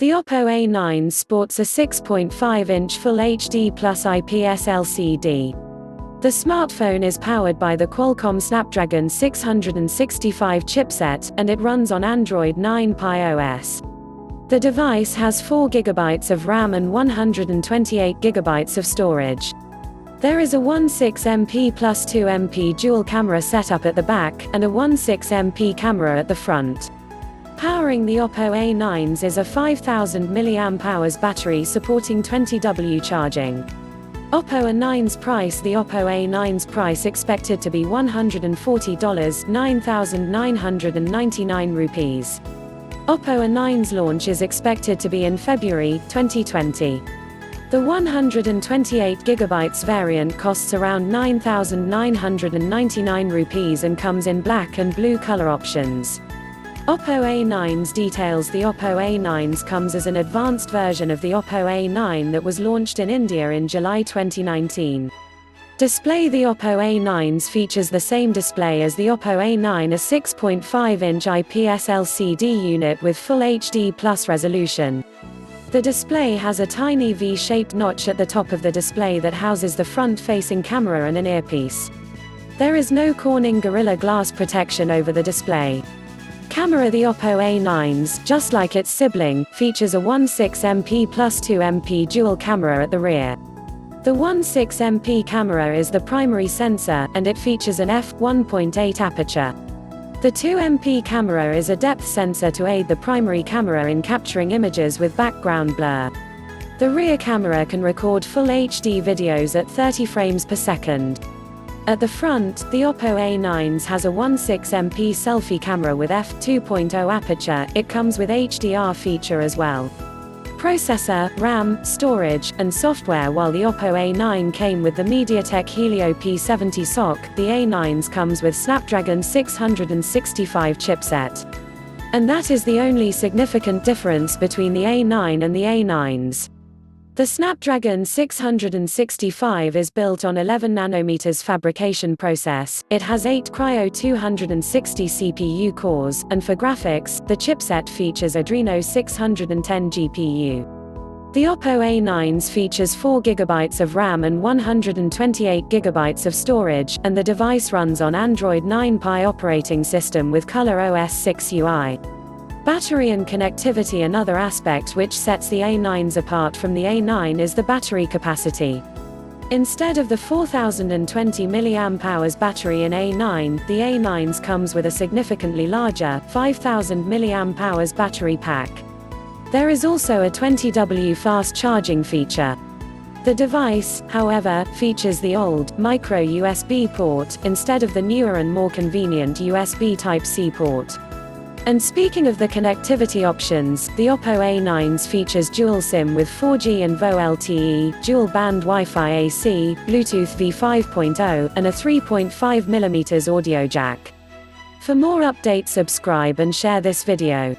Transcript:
The Oppo A9s sports a 6.5-inch Full HD Plus IPS LCD. The smartphone is powered by the Qualcomm Snapdragon 665 chipset, and it runs on Android 9 Pie OS. The device has 4 GB of RAM and 128 GB of storage. There is a 16MP plus 2MP dual camera setup at the back, and a 16MP camera at the front. Powering the Oppo A9s is a 5000 mAh battery supporting 20W charging. Oppo A9s price. The Oppo A9s price expected to be $140, 9,999 rupees. Oppo A9s launch is expected to be in February 2020. The 128 GB variant costs around 9,999 rupees and comes in black and blue color options. Oppo A9s details. The Oppo A9s comes as an advanced version of the Oppo A9 that was launched in India in July 2019. Display. The Oppo A9s features the same display as the Oppo A9, a 6.5-inch IPS LCD unit with Full HD Plus resolution. The display has a tiny V-shaped notch at the top of the display that houses the front-facing camera and an earpiece. There is no Corning Gorilla Glass protection over the display. Camera. The Oppo A9s, just like its sibling, features a 16MP plus 2MP dual camera at the rear. The 16MP camera is the primary sensor, and it features an f1.8 aperture. The 2MP camera is a depth sensor to aid the primary camera in capturing images with background blur. The rear camera can record Full HD videos at 30 frames per second. At the front, the Oppo A9s has a 16MP selfie camera with f2.0 aperture. It comes with HDR feature as well. Processor, RAM, storage, and software. While the Oppo A9 came with the MediaTek Helio P70 SoC, the A9s comes with Snapdragon 665 chipset. And that is the only significant difference between the A9 and the A9s. The Snapdragon 665 is built on 11 nanometers fabrication process, it has 8 Cryo 260 CPU cores, and for graphics, the chipset features Adreno 610 GPU. The Oppo A9s features 4 GB of RAM and 128 GB of storage, and the device runs on Android 9 Pie operating system with Color OS 6 UI. Battery and connectivity. Another aspect which sets the A9s apart from the A9 is the battery capacity. Instead of the 4020 mAh battery in A9, the A9s comes with a significantly larger, 5000 mAh battery pack. There is also a 20W fast charging feature. The device, however, features the old, micro USB port, instead of the newer and more convenient USB Type-C port. And speaking of the connectivity options, the Oppo A9s features dual SIM with 4G and VoLTE, dual band Wi-Fi AC, Bluetooth V5.0, and a 3.5mm audio jack. For more updates, subscribe and share this video.